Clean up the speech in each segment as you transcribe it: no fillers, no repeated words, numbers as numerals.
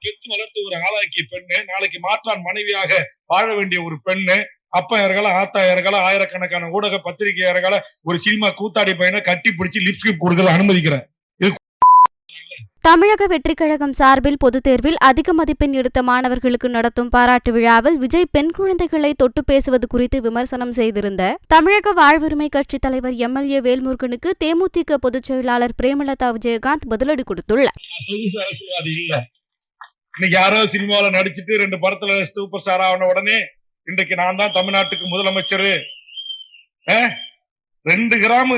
பெத்து வளர்த்து ஒரு ஆளாக்கிய பெண்ணு, நாளைக்கு மாற்றான் மனைவியாக வாழ வேண்டிய ஒரு பெண்ணு, அப்பா இறகல ஆத்தா இறகல ஆயிரக்கணக்கான ஊடக பத்திரிகை இறகல ஒரு சினிமா கூத்தாடி பையனை கட்டி பிடிச்சி லிப்ஸ்டிக் கொடுக்கல அனுமதிக்கிறேன். தமிழக வெற்றிக் கழகம் சார்பில் பொதுத் தேர்வில் அதிக மதிப்பெண் எடுத்த மாணவர்களுக்கு நடத்தும் பாராட்டு விழாவில் விஜய் பெண் குழந்தைகளை தொட்டு பேசுவது குறித்து விமர்சனம் செய்திருந்த தமிழக வாழ்வுரிமை கட்சித் தலைவர் எம்எல்ஏ வேல்முருகனுக்கு தேமுதிக பொதுச் செயலாளர் பிரேமலதா விஜயகாந்த் பதிலடி கொடுத்துள்ளார். இன்னைக்கு யாரோ சினிமாவில நடிச்சிட்டு 2 படத்துல சூப்பர் ஸ்டார் ஆன உடனே இன்றைக்கு நான் தான் தமிழ்நாட்டுக்கு முதலமைச்சர் 2 கிராம்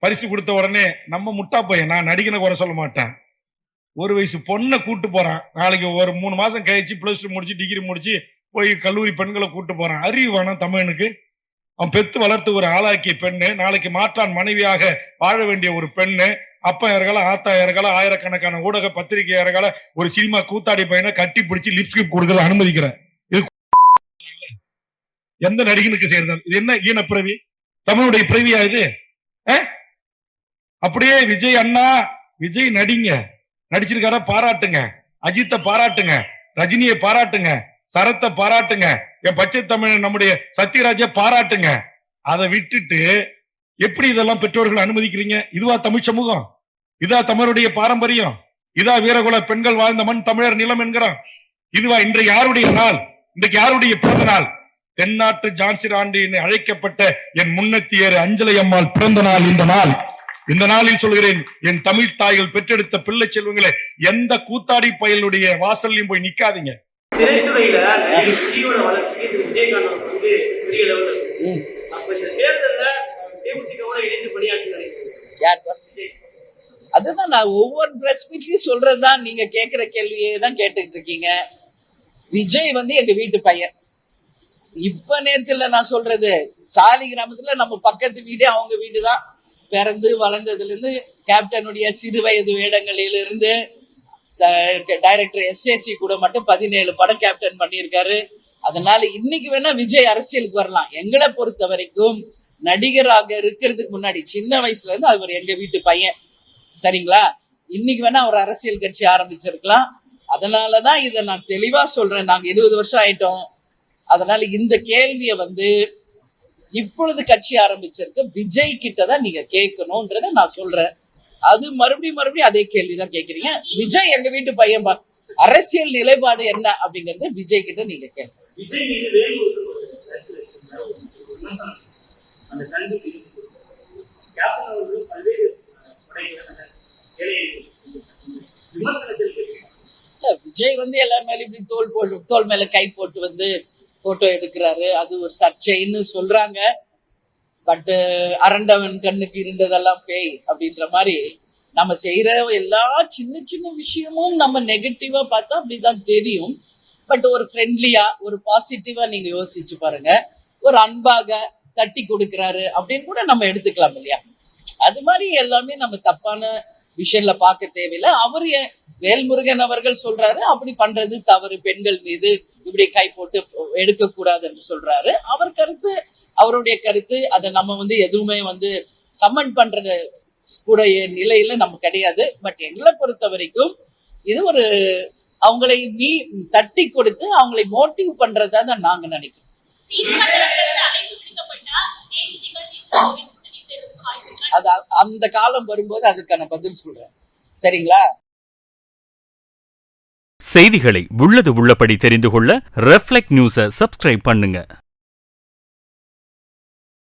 பரிசு கொடுத்த உடனே நம்ம முட்டா பையன், நான் நடிகனை குறை சொல்ல மாட்டேன், 1 வயசு பொண்ணை கூட்டு போறான், நாளைக்கு ஒரு 3 மாசம் கழிச்சு +2 முடிச்சு டிகிரி முடிச்சு போய் கல்லூரி பெண்களை கூட்டு போறான். அறிவு வேணாம் தமிழனுக்கு? அவன் பெத்து வளர்த்து ஒரு ஆளாக்கிய பெண்ணு, நாளைக்கு மாற்றான் மனைவியாக வாழ வேண்டிய ஒரு பெண்ணு, அப்பா இறகல ஆத்தா இறகல ஆயிரக்கணக்கான ஊடக பத்திரிகை இறகல ஒரு சினிமா கூத்தாடி பையனை கட்டி பிடிச்சி லிப்ஸ்டிக் கொடுக்கல அனுமதிக்கிறேன். இது எந்த நடிகனுக்கு சேர்ந்தால் இது என்ன ஈன பிறவி? தமிழுடைய பிறவியா இது? அப்படியே விஜய் அண்ணா, விஜய் நடிங்க, நடிச்சிருக்கார பாராட்டுங்க, அஜித்தை பாராட்டுங்க, ரஜினியை பாராட்டுங்க, சரத்தை பாராட்டுங்க, என் பச்சை தமிழ் நம்முடைய சத்யராஜை பாராட்டுங்க. அதை விட்டுட்டு எப்படி இதெல்லாம் பெற்றோர்கள் அனுமதிக்கிறீங்க? இதுவா தமிழ் சமூகம்? இதா தமிழருடைய பாரம்பரியம்? இதா வீரகுல பெண்கள் வாழ்ந்த மண் தமிழர் நிலம் என்கிறான்? இதுவா இன்றைக்கு யாருடைய நாள்? இன்றைக்கு யாருடைய பிறந்த நாள்? தென்னாட்டு ஜான்சி ராண்டி அழைக்கப்பட்ட என் முன்னத்தியர் அஞ்சலை அம்மாள் பிறந்த நாள் இந்த நாள். இந்த நாளில் சொல்கிறேன், என் தமிழ் தாய்கள் பெற்றெடுத்த பிள்ளை செல்வங்களை எந்த கூத்தாடி பயலுடைய வாசல்லையும் போய் நிக்காதீங்க. திரைத்துறையில விஜயோட வளர்ச்சிக்கு விஜயகாந்த் வந்து பெரிய லெவல்ல அப்ப இந்த தேர்தல்ல தேமுதிகவோட இணைந்து பணியாற்றி நினைக்கிறேன். அதுதான் நான் ஒவ்வொரு பிரஸ் மீட்லயும் சொல்றதுதான், நீங்க கேட்கிற கேள்வியே தான் கேட்டுக்கிட்டு இருக்கீங்க. விஜய் வந்து எங்க வீட்டு பையன். இப்ப நேரத்துல நான் சொல்றது, சாலி கிராமத்துல நம்ம பக்கத்து வீடு அவங்க வீடுதான். பிறந்து வளர்ந்ததுல இருந்து கேப்டனுடைய சிறு வயது வேடங்களிலிருந்து டைரக்டர் எஸ்ஏசி கூட மட்டும் 17 படம் கேப்டன் பண்ணியிருக்காரு. அதனால இன்னைக்கு வேணா விஜய் அரசியலுக்கு வரலாம். எங்களை பொறுத்த வரைக்கும் நடிகராக இருக்கிறதுக்கு முன்னாடி சின்ன வயசுல இருந்து அவர் எங்க வீட்டு பையன், சரிங்களா? இன்னைக்கு வேணா அவர் அரசியல் கட்சி ஆரம்பிச்சிருக்கலாம். அதனாலதான் இதை நான் தெளிவா சொல்றேன். நாங்க 20 வருஷம் ஆயிட்டோம். அதனால இந்த கேள்விய வந்து இப்பொழுது கட்சி ஆரம்பிச்சிருக்க விஜய் கிட்டதான் நீங்க கேட்கணும்ன்றத நான் சொல்றேன். அது மறுபடியும் அதே கேள்விதான் கேட்கறீங்க. விஜய் எங்க வீட்டு பையன், அரசியல் நிலைப்பாடு என்ன அப்படிங்கறத விஜய் கிட்ட நீங்க கேட்க. விஜய் வந்து எல்லாரும் மேல இப்படி தோல் மேல கை போட்டு வந்து போட்டோ எடுக்கிறாரு, அது ஒரு சர்ச்சைன்னு சொல்றாங்க. பட் அரண்டவன் கண்ணுக்கு இருந்ததெல்லாம் பேய் அப்படின்ற மாதிரி நம்ம செய்யற எல்லா சின்ன சின்ன விஷயமும் நம்ம நெகட்டிவா பார்த்தா அப்படிதான் தெரியும். பட் ஒரு ஃப்ரெண்ட்லியா ஒரு பாசிட்டிவா நீங்க யோசிச்சு பாருங்க. ஒரு அன்பாக தட்டி கொடுக்கிறாரு அப்படின்னு கூட நம்ம எடுத்துக்கலாம் இல்லையா? அது மாதிரி எல்லாமே நம்ம தப்பான விஷயம்ல பார்க்க தேவையில்லை. அவரு வேல்முருகன் அவர்கள் சொல்றாரு அப்படி பண்றது தவறு, பெண்கள் மீது இப்படி கை போட்டு எடுக்க கூடாது என்று சொல்றாரு. அவர் கருத்து அவருடைய கருத்து. அதை நம்ம வந்து எதுவுமே வந்து கமெண்ட் பண்றது கூட நிலையில நம்ம கிடையாது. பட் எங்களை பொறுத்த வரைக்கும் இது ஒரு அவங்களை தட்டி கொடுத்து அவங்களை மோட்டிவ் பண்றதா தான் நாங்க நினைக்கிறோம். அது அந்த காலம் வரும்போது அதுக்கான பதில் சொல்றேன், சரிங்களா? செய்திகளை உள்ளது உள்ளபடி தெரிந்து கொள்ள ரெஃப்ளெக்ட் நியூஸை சப்ஸ்கிரைப் பண்ணுங்க.